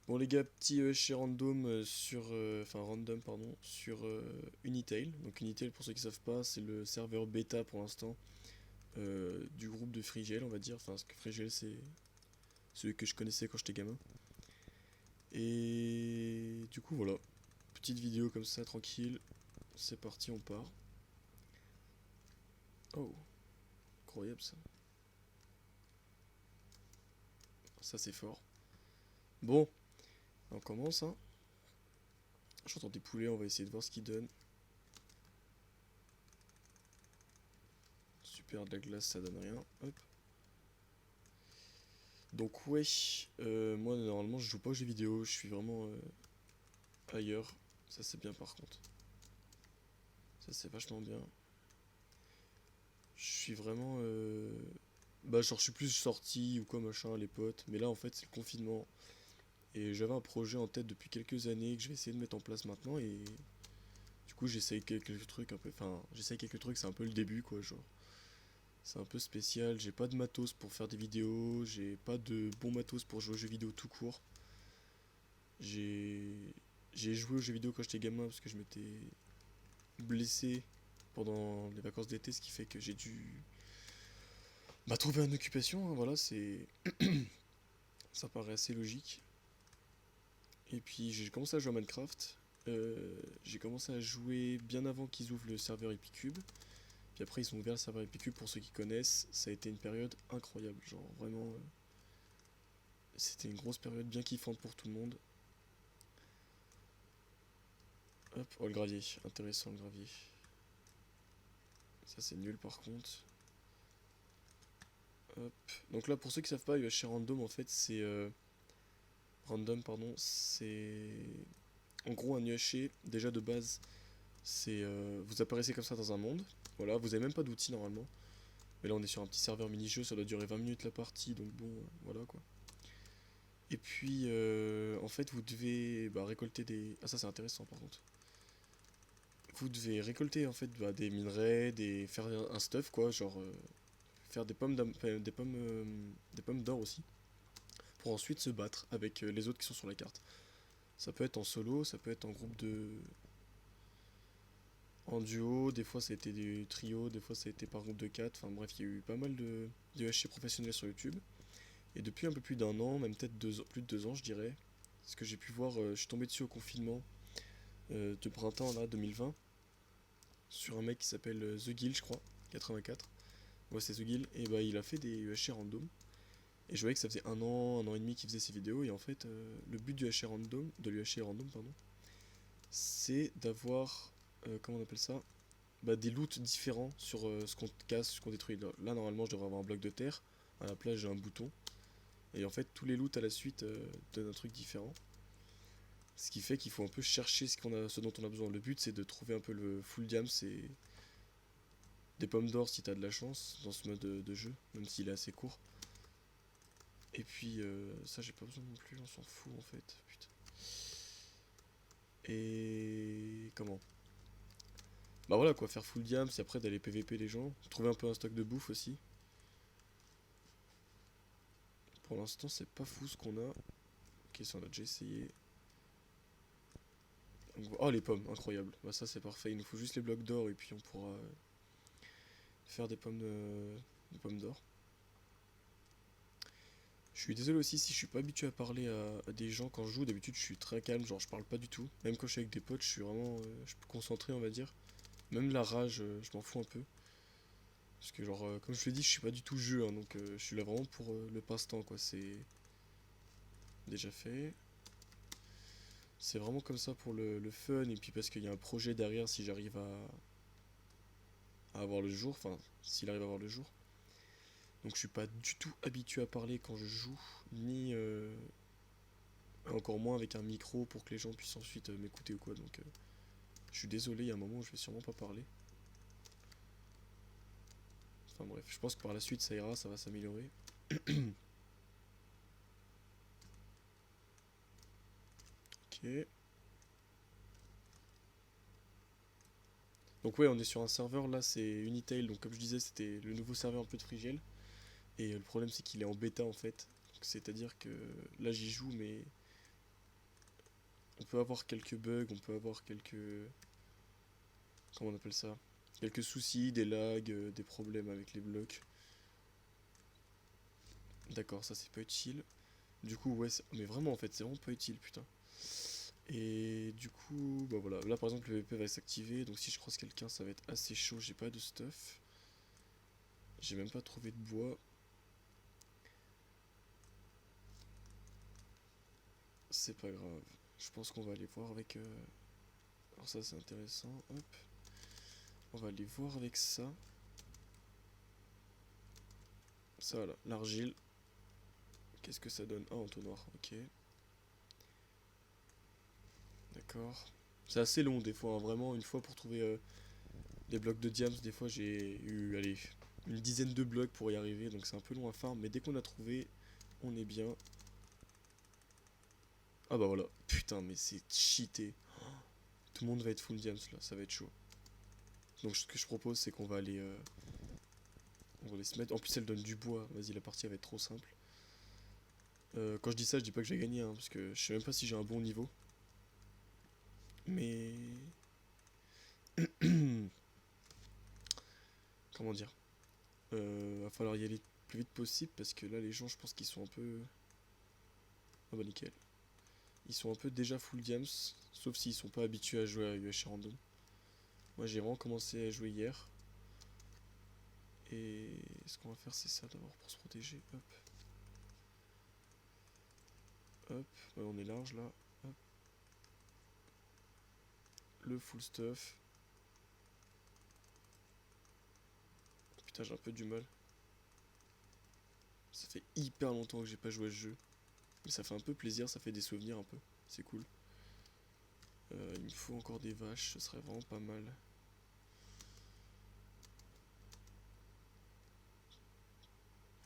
Bon les gars, petit chez random sur, enfin random pardon, sur Unitail. Donc Unitail pour ceux qui savent pas, c'est le serveur bêta pour l'instant du groupe de Frigel on va dire. Enfin parce que Frigel c'est celui que je connaissais quand j'étais gamin. Et du coup voilà, petite vidéo comme ça tranquille. C'est parti, on part. Oh, incroyable ça. Ça c'est fort. Bon, on commence hein. J'entends des poulets, on va essayer de voir ce qu'ils donnent. Super, de la glace ça donne rien. Hop. Donc ouais, moi normalement je joue pas aux jeux vidéo, je suis vraiment ailleurs. Ça c'est bien par contre. Ça c'est vachement bien. Je suis vraiment... Bah genre je suis plus sorti ou quoi machin, les potes. Mais là en fait c'est le confinement. Et j'avais un projet en tête depuis quelques années que je vais essayer de mettre en place maintenant. Et du coup j'essaye quelques trucs un peu... Enfin j'essaye quelques trucs, c'est un peu le début quoi genre. C'est un peu spécial, j'ai pas de matos pour faire des vidéos, j'ai pas de bon matos pour jouer aux jeux vidéo tout court. J'ai j'ai joué aux jeux vidéo quand j'étais gamin parce que je m'étais blessé pendant les vacances d'été, ce qui fait que j'ai dû trouver une occupation, hein, voilà, c'est ça paraît assez logique. Et puis j'ai commencé à jouer à Minecraft. J'ai commencé à jouer bien avant qu'ils ouvrent le serveur Epicube. Puis après ils ont ouvert le serveur Epicube pour ceux qui connaissent. Ça a été une période incroyable, genre vraiment c'était une grosse période bien kiffante pour tout le monde. Hop, oh le gravier, intéressant le gravier. Ça c'est nul par contre. Hop. Donc là, pour ceux qui savent pas, UHC Random, en fait, c'est... random, pardon, c'est... En gros, un UHC, déjà de base, c'est... vous apparaissez comme ça dans un monde. Voilà, vous avez même pas d'outils normalement. Mais là, on est sur un petit serveur mini-jeu, ça doit durer 20 minutes la partie, donc bon, voilà quoi. Et puis, en fait, vous devez récolter des... Ah ça, c'est intéressant par contre. Vous devez récolter en fait des minerais, faire un stuff quoi, genre faire des pommes d'or aussi, pour ensuite se battre avec les autres qui sont sur la carte. Ça peut être en solo, ça peut être en groupe de... en duo, des fois ça a été des trios, des fois ça a été par groupe de 4. Enfin bref, il y a eu pas mal de HC professionnels sur YouTube. Et depuis un peu plus d'un an, même peut-être plus de 2 ans je dirais, ce que j'ai pu voir, je suis tombé dessus au confinement de printemps là, 2020, sur un mec qui s'appelle The Guild je crois, 84. Ouais c'est The Guild, et bah il a fait des UHC random. Et je voyais que ça faisait un an et demi qu'il faisait ses vidéos, et en fait, le but du HC random, de l'UHC random, pardon, c'est d'avoir, comment on appelle ça, des loots différents sur ce qu'on casse, ce qu'on détruit. Là, normalement, je devrais avoir un bloc de terre, à la place, j'ai un bouton, et en fait, tous les loots à la suite donnent un truc différent. Ce qui fait qu'il faut un peu chercher ce dont on a besoin. Le but, c'est de trouver un peu le full diam, c'est des pommes d'or si t'as de la chance dans ce mode de jeu, même s'il est assez court. Et puis, ça, j'ai pas besoin non plus, on s'en fout en fait. Putain. Et comment? Bah voilà quoi, faire full diam, c'est après d'aller PVP les gens. Trouver un peu un stock de bouffe aussi. Pour l'instant, c'est pas fou ce qu'on a. Ok, ça on a déjà essayé. Oh les pommes, incroyable. Bah ça c'est parfait, il nous faut juste les blocs d'or et puis on pourra faire des pommes d'or. Je suis désolé aussi si je suis pas habitué à parler à des gens quand je joue. D'habitude je suis très calme, genre je parle pas du tout. Même quand je suis avec des potes, je suis vraiment je peux concentrer on va dire. Même la rage, je m'en fous un peu. Parce que genre, comme je l'ai dit, je suis pas du tout jeu, hein, donc je suis là vraiment pour le passe-temps, quoi. C'est déjà fait. C'est vraiment comme ça pour le fun, et puis parce qu'il y a un projet derrière si j'arrive à avoir le jour, enfin, s'il arrive à avoir le jour. Donc je suis pas du tout habitué à parler quand je joue, ni encore moins avec un micro pour que les gens puissent ensuite m'écouter ou quoi. Donc je suis désolé, il y a un moment où je vais sûrement pas parler. Enfin bref, je pense que par la suite ça ira, ça va s'améliorer. Ok. Donc ouais, on est sur un serveur là, c'est Unitail, donc comme je disais, c'était le nouveau serveur un peu de Frigel. Et le problème c'est qu'il est en bêta en fait. C'est-à-dire que là j'y joue, mais On peut avoir quelques bugs, on peut avoir quelques... Comment on appelle ça? Quelques soucis, des lags, des problèmes avec les blocs. D'accord, ça c'est pas utile. Du coup, ouais, mais vraiment en fait, c'est vraiment pas utile, putain. Et du coup, bah voilà, là par exemple le VP va s'activer, donc si je croise quelqu'un ça va être assez chaud, j'ai pas de stuff. J'ai même pas trouvé de bois. C'est pas grave. Je pense qu'on va aller voir avec... Alors ça c'est intéressant, hop. On va aller voir avec ça. Ça là, l'argile. Qu'est-ce que ça donne? Ah, entonnoir, ok. D'accord. C'est assez long des fois, hein, vraiment, une fois pour trouver des blocs de diams, des fois j'ai eu, allez, une dizaine de blocs pour y arriver, donc c'est un peu long à farm, mais dès qu'on a trouvé, on est bien. Ah bah voilà, putain, mais c'est cheaté. Tout le monde va être full diams là, ça va être chaud. Donc ce que je propose, c'est qu'on va aller... on va aller se mettre... En plus, elle donne du bois, vas-y, la partie va être trop simple. Quand je dis ça, je dis pas que j'ai gagné, hein, parce que je sais même pas si j'ai un bon niveau. Mais... Comment dire? Va falloir y aller le plus vite possible, parce que là, les gens, je pense qu'ils sont un peu... Ah bah nickel. Ils sont un peu déjà full diams, sauf s'ils sont pas habitués à jouer à UH random. Moi, j'ai vraiment commencé à jouer hier. Et ce qu'on va faire, c'est ça d'abord pour se protéger. Hop. Hop. Ouais, on est large là. Hop. Le full stuff. Putain, j'ai un peu du mal. Ça fait hyper longtemps que j'ai pas joué à ce jeu. Mais ça fait un peu plaisir, ça fait des souvenirs un peu. C'est cool. Il me faut encore des vaches, ce serait vraiment pas mal.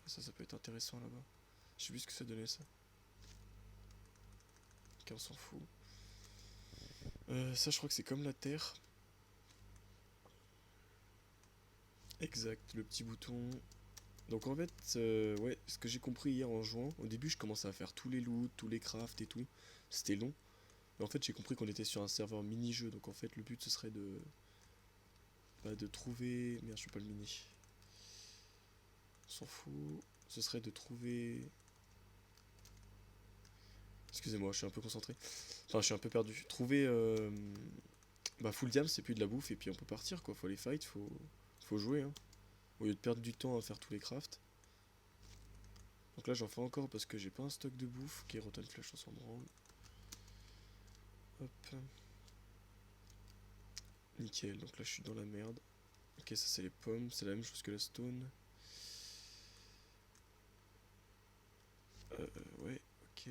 Ça peut être intéressant là-bas. Je sais plus ce que ça donnait ça. Ok, on s'en fout. Ça, je crois que c'est comme la terre. Exact, le petit bouton. Donc en fait, ouais, ce que j'ai compris hier en jouant, au début je commençais à faire tous les loots, tous les crafts et tout. C'était long. Mais en fait, j'ai compris qu'on était sur un serveur mini-jeu. Donc en fait, le but ce serait de... Bah, de trouver... Merde, je suis pas le mini. On s'en fout. Ce serait de trouver... Excusez-moi, je suis un peu concentré. Enfin, je suis un peu perdu. Trouver... Bah, full diam, c'est plus de la bouffe et puis on peut partir quoi. Faut les fight, faut jouer. Hein. Au lieu de perdre du temps à faire tous les crafts. Donc là, j'en fais encore parce que j'ai pas un stock de bouffe. Ok, Rotten Flash, on s'en branle. Hop. Nickel, donc là je suis dans la merde. Ok, ça c'est les pommes, c'est la même chose que la stone. Ouais, ok.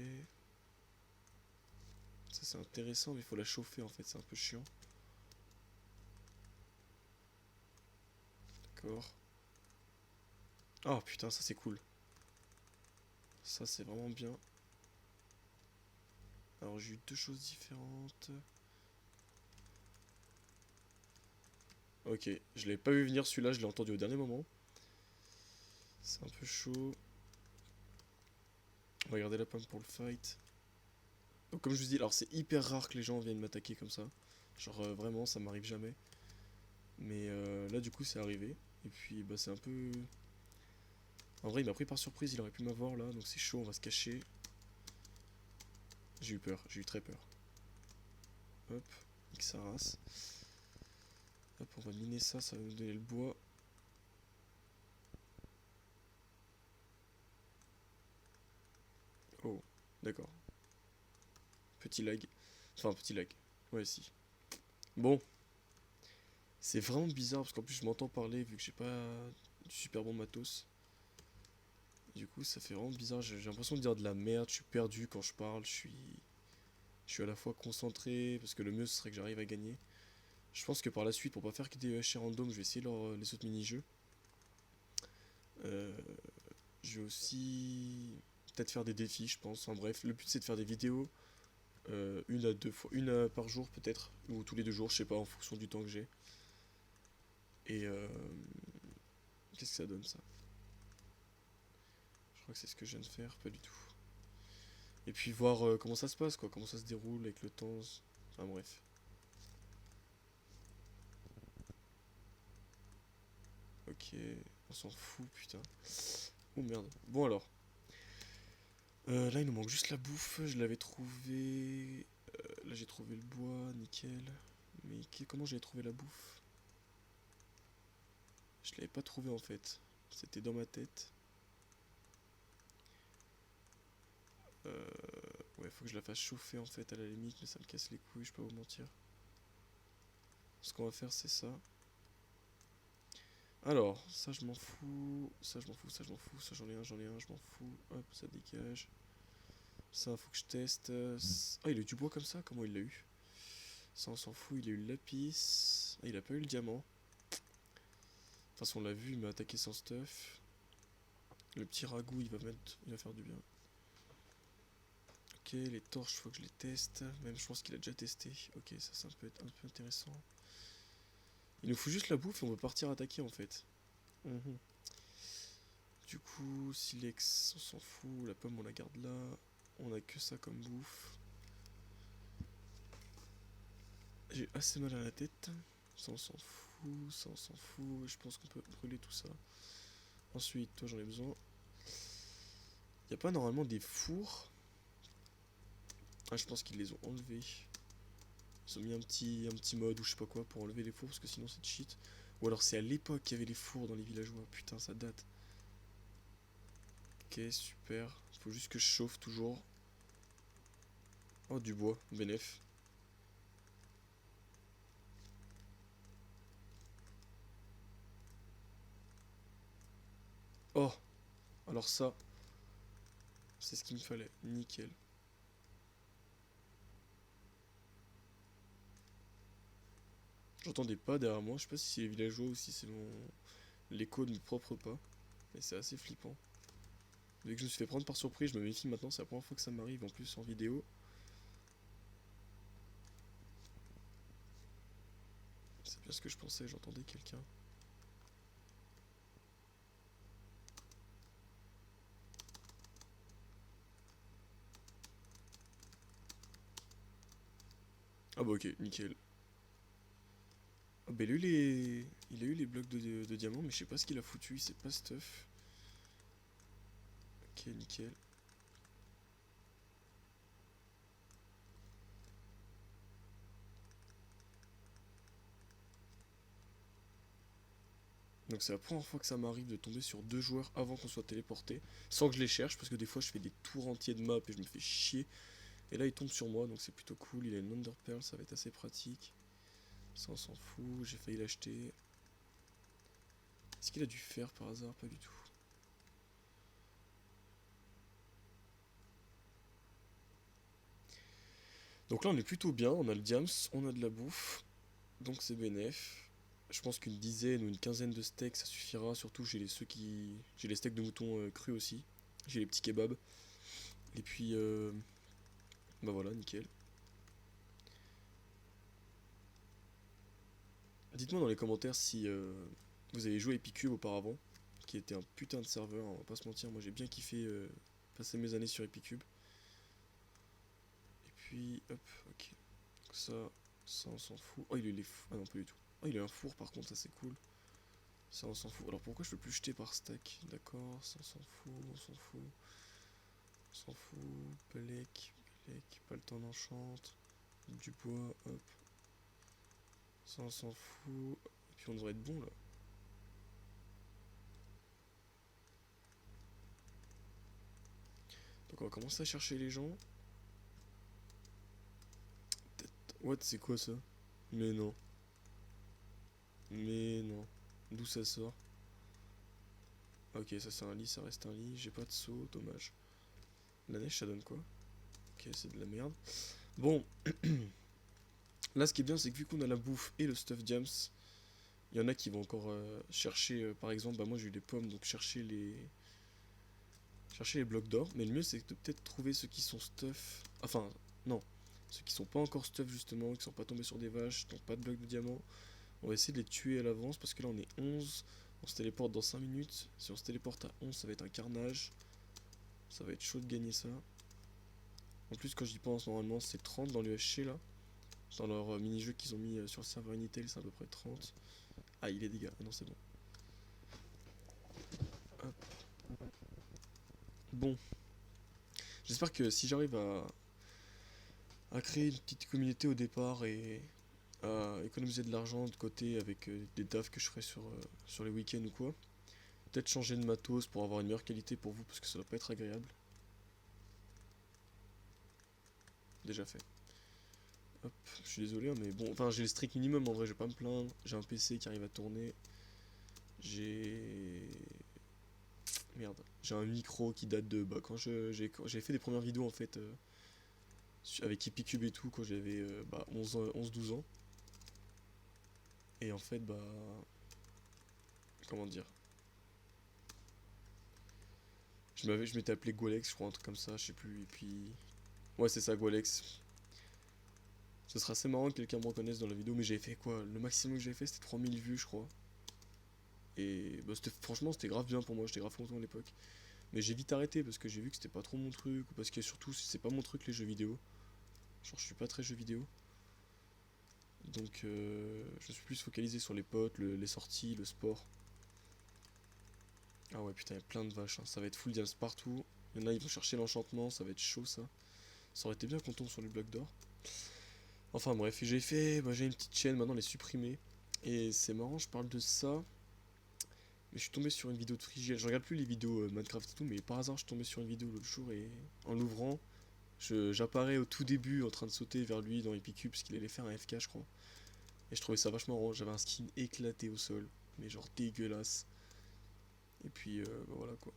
Ça c'est intéressant, mais il faut la chauffer en fait, c'est un peu chiant. D'accord. Oh putain, ça c'est cool. Ça c'est vraiment bien. Alors j'ai eu deux choses différentes. Ok, je l'avais pas vu venir celui-là, je l'ai entendu au dernier moment. C'est un peu chaud. On va garder la pomme pour le fight. Donc comme je vous dis, alors c'est hyper rare que les gens viennent m'attaquer comme ça. Genre vraiment, ça m'arrive jamais. Mais là du coup c'est arrivé. Et puis bah c'est un peu... En vrai il m'a pris par surprise, il aurait pu m'avoir là, donc c'est chaud, on va se cacher. J'ai eu peur, j'ai eu très peur. Hop, nique sa race. Hop, on va miner ça, ça va nous donner le bois. Oh, d'accord. Petit lag. Enfin, petit lag. Ouais, si. Bon, c'est vraiment bizarre parce qu'en plus je m'entends parler vu que j'ai pas du super bon matos. Du coup, ça fait vraiment bizarre. J'ai l'impression de dire de la merde. Je suis perdu quand je parle. Je suis à la fois concentré parce que le mieux ce serait que j'arrive à gagner. Je pense que par la suite, pour pas faire que des EHR random, je vais essayer les autres mini-jeux. Euh, je vais aussi peut-être faire des défis, je pense. Enfin bref, le but c'est de faire des vidéos une à deux fois, par jour peut-être, ou tous les 2 jours, je sais pas, en fonction du temps que j'ai. Et qu'est-ce que ça donne ça? Je crois que c'est ce que je viens de faire, pas du tout. Et puis voir comment ça se passe, quoi, comment ça se déroule avec le temps. Enfin bref. Ok, on s'en fout, putain. Oh merde. Bon alors. Là, il nous manque juste la bouffe. Je l'avais trouvé. Là, j'ai trouvé le bois, nickel. Mais comment j'avais trouvé la bouffe? Je l'avais pas trouvé en fait. C'était dans ma tête. Ouais, faut que je la fasse chauffer en fait à la limite, mais ça me casse les couilles, je peux pas vous mentir. Ce qu'on va faire, c'est ça. Alors, ça je m'en fous, ça je m'en fous, ça je m'en fous, ça j'en ai un, je m'en fous. Hop, ça dégage. Ça, faut que je teste. Ah, il a eu du bois comme ça? Comment il l'a eu? Ça, on s'en fout, il a eu le lapis. Ah, il a pas eu le diamant. De toute façon, on l'a vu, il m'a attaqué sans stuff. Le petit ragoût, il va faire du bien. Ok, les torches, faut que je les teste. Même, je pense qu'il a déjà testé. Ok, ça peut être un peu intéressant. Il nous faut juste la bouffe et on peut partir attaquer en fait. Mhm. Du coup, silex, on s'en fout. La pomme, on la garde là. On a que ça comme bouffe. J'ai assez mal à la tête. Ça, on s'en fout. Ça, on s'en fout. Je pense qu'on peut brûler tout ça. Ensuite, toi, j'en ai besoin. Y a pas normalement des fours? Ah, je pense qu'ils les ont enlevés. Ils ont mis un petit mode ou je sais pas quoi pour enlever les fours parce que sinon c'est cheat. Ou alors c'est à l'époque qu'il y avait les fours dans les villageois. Putain, ça date. Ok, super. Faut juste que je chauffe toujours. Oh, du bois, bénef. Oh, alors ça, c'est ce qu'il me fallait. Nickel. J'entendais pas derrière moi. Je sais pas si c'est les villageois ou si c'est l'écho de mes propres pas. Mais c'est assez flippant. Dès que je me suis fait prendre par surprise, je me méfie maintenant. C'est la première fois que ça m'arrive en plus en vidéo. C'est bien ce que je pensais. J'entendais quelqu'un. Ah bah ok, nickel. Ah bah il a eu les blocs de diamants, mais je sais pas ce qu'il a foutu, il sait pas stuff. Ok, nickel. Donc c'est la première fois que ça m'arrive de tomber sur deux joueurs avant qu'on soit téléporté, sans que je les cherche, parce que des fois je fais des tours entiers de map et je me fais chier. Et là il tombe sur moi, donc c'est plutôt cool, il a une Under Pearl, ça va être assez pratique. Ça on s'en fout, j'ai failli l'acheter. Est-ce qu'il a du fer par hasard? Pas du tout. Donc là on est plutôt bien, on a le diams, on a de la bouffe, donc c'est bénef. Je pense qu'une dizaine ou une quinzaine de steaks ça suffira, surtout j'ai les steaks de mouton crus aussi, j'ai les petits kebabs. Et puis bah voilà, nickel. Dites-moi dans les commentaires si vous avez joué à Epicube auparavant, qui était un putain de serveur, on va pas se mentir, moi j'ai bien kiffé passer mes années sur Epicube. Et puis hop, ok. Ça on s'en fout. Oh il a eu les fours. Ah non pas du tout. Oh il a un four par contre, ça c'est cool. Ça on s'en fout. Alors pourquoi je peux plus jeter par stack? D'accord, ça on s'en fout, on s'en fout. On s'en fout. Belek, pas le temps d'enchante. Du bois, hop. Ça on s'en fout. Et puis on devrait être bon là. Donc on va commencer à chercher les gens. What, c'est quoi ça? Mais non. Mais non. D'où ça sort? Ok, ça c'est un lit, ça reste un lit. J'ai pas de seau, dommage. La neige, ça donne quoi? Ok, c'est de la merde. Bon, là ce qui est bien, c'est que vu qu'on a la bouffe et le stuff diams, il y en a qui vont encore chercher, par exemple, bah moi j'ai eu des pommes, donc chercher les blocs d'or. Mais le mieux, c'est de peut-être trouver ceux qui sont stuff. Enfin, non. Ceux qui sont pas encore stuff justement, qui sont pas tombés sur des vaches, donc pas de blocs de diamants. On va essayer de les tuer à l'avance parce que là on est 11. On se téléporte dans 5 minutes. Si on se téléporte à 11, ça va être un carnage. Ça va être chaud de gagner ça. En plus, quand j'y pense, normalement c'est 30 dans le HC là. Dans leur mini-jeu qu'ils ont mis sur le serveur Unitel, c'est à peu près 30. Ah, il est dégâts. Ah non, c'est bon. Hop. Bon. J'espère que si j'arrive à créer une petite communauté au départ et à économiser de l'argent de côté avec des tafs que je ferai sur les week-ends ou quoi, peut-être changer de matos pour avoir une meilleure qualité pour vous parce que ça doit pas être agréable. Déjà fait. Hop, je suis désolé, hein, mais bon, enfin j'ai le strict minimum en vrai, je vais pas me plaindre. J'ai un PC qui arrive à tourner. J'ai. Merde, j'ai un micro qui date de quand j'ai fait des premières vidéos en fait avec Epicube et tout quand j'avais 11-12 ans. Et en fait, comment dire, je m'étais appelé Golex, je crois, un truc comme ça, je sais plus. Et puis, ouais, c'est ça, Golex. Ce serait assez marrant que quelqu'un me reconnaisse dans la vidéo, mais j'avais fait quoi? Le maximum que j'avais fait, c'était 3000 vues, je crois. Et franchement, c'était grave bien pour moi, j'étais grave content à l'époque. Mais j'ai vite arrêté parce que j'ai vu que c'était pas trop mon truc, ou parce que surtout, c'est pas mon truc les jeux vidéo. Genre, je suis pas très jeux vidéo. Donc, je suis plus focalisé sur les potes, les sorties, le sport. Ah ouais, putain, il y a plein de vaches, hein. Ça va être full diams partout. Il y en a, ils vont chercher l'enchantement, ça va être chaud ça. Ça aurait été bien qu'on tombe sur les blocs d'or. Enfin bref, j'ai une petite chaîne, maintenant elle est supprimée. Et c'est marrant, je parle de ça. Mais je suis tombé sur une vidéo de Frigiel. Je regarde plus les vidéos Minecraft et tout, mais par hasard, je suis tombé sur une vidéo l'autre jour et en l'ouvrant, j'apparais au tout début en train de sauter vers lui dans Epicube parce qu'il allait faire un FK, je crois. Et je trouvais ça vachement marrant. J'avais un skin éclaté au sol, mais genre dégueulasse. Et puis voilà quoi.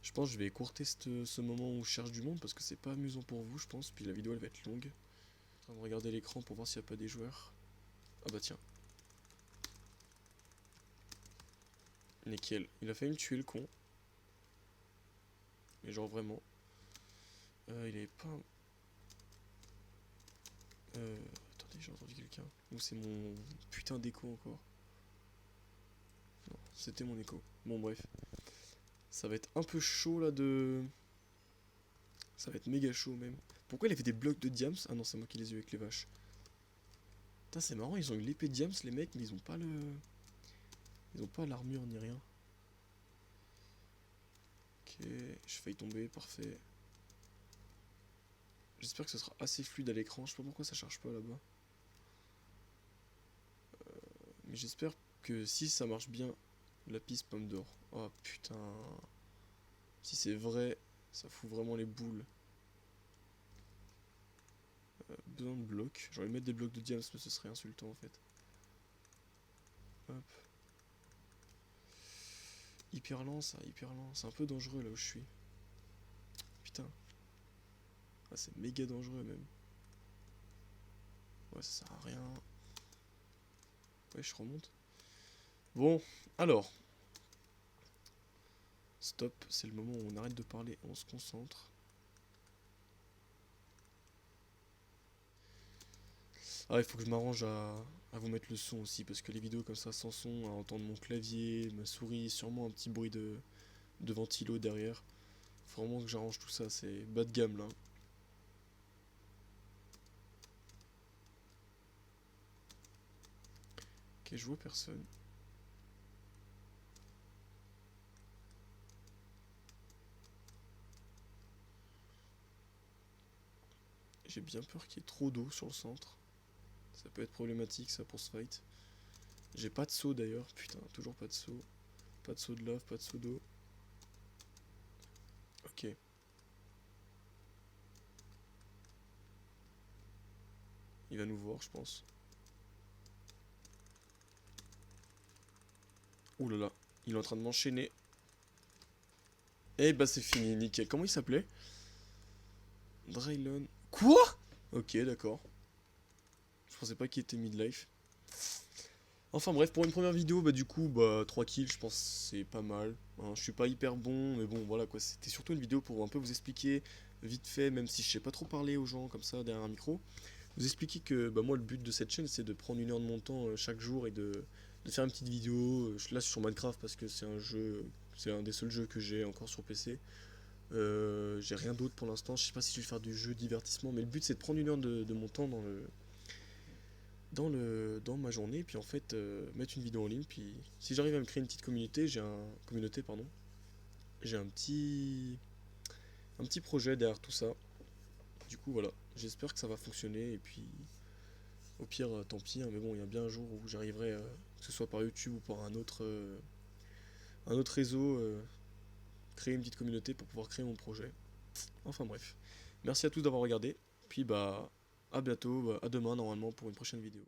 Je pense que je vais écourter ce moment où je cherche du monde parce que c'est pas amusant pour vous, je pense. Puis la vidéo elle va être longue. Je suis en train de regarder l'écran pour voir s'il n'y a pas des joueurs. Ah bah tiens. Nickel. Il a failli me tuer le con. Mais genre vraiment. Il avait pas. Attendez, j'ai entendu quelqu'un. Ou c'est mon putain d'écho encore. Non, c'était mon écho. Bon bref. Ça va être un peu chaud là de. Ça va être méga chaud même. Pourquoi il a fait des blocs de diams? Ah non, c'est moi qui les ai eu avec les vaches. Putain, c'est marrant, ils ont eu l'épée de diams les mecs, mais ils ont pas le. Ils ont pas l'armure ni rien. Ok, j'ai failli tomber, parfait. J'espère que ce sera assez fluide à l'écran, je sais pas pourquoi ça charge pas là-bas. Mais j'espère que si ça marche bien, la piste pomme d'or. Oh putain. Si c'est vrai, ça fout vraiment les boules. Besoin de blocs. J'aurais mettre des blocs de diams, mais ce serait insultant en fait. Hop. Hyper lent ça, hyper lent. C'est un peu dangereux là où je suis. Putain. Ah, c'est méga dangereux même. Ouais, ça sert à rien. Ouais, je remonte. Bon, alors. Stop, c'est le moment où on arrête de parler, on se concentre. Ah, il faut que je m'arrange à vous mettre le son aussi, parce que les vidéos comme ça sans son, à entendre mon clavier, ma souris, sûrement un petit bruit de ventilo derrière. Faut vraiment que j'arrange tout ça, c'est bas de gamme là. Ok, je vois personne. J'ai bien peur qu'il y ait trop d'eau sur le centre. Ça peut être problématique ça pour ce fight. J'ai pas de seau d'ailleurs, putain, toujours pas de seau. Pas de seau de lave, pas de seau d'eau. Ok. Il va nous voir, je pense. Ouh là là, il est en train de m'enchaîner. Eh bah c'est fini, nickel. Comment il s'appelait? Draylon. Quoi? Ok, d'accord. Je pensais pas qu'il était midlife. Enfin bref, pour une première vidéo, bah du coup, 3 kills, je pense que c'est pas mal. Hein, je suis pas hyper bon, mais bon, voilà quoi. C'était surtout une vidéo pour un peu vous expliquer vite fait, même si je sais pas trop parler aux gens comme ça derrière un micro. Vous expliquer que moi, le but de cette chaîne, c'est de prendre 1 heure de mon temps chaque jour et de faire une petite vidéo. Là, sur Minecraft parce que c'est un jeu, c'est un des seuls jeux que j'ai encore sur PC. J'ai rien d'autre pour l'instant. Je sais pas si je vais faire du jeu divertissement, mais le but c'est de prendre une heure de mon temps dans ma journée, puis en fait mettre une vidéo en ligne. Puis si j'arrive à me créer une petite communauté, pardon, j'ai un petit projet derrière tout ça. Du coup voilà, j'espère que ça va fonctionner. Et puis au pire, tant pis, hein, mais bon, il y a bien un jour où j'arriverai, que ce soit par YouTube ou par un autre réseau, créer une petite communauté pour pouvoir créer mon projet. Enfin bref. Merci à tous d'avoir regardé. Puis bah à bientôt, à demain normalement pour une prochaine vidéo.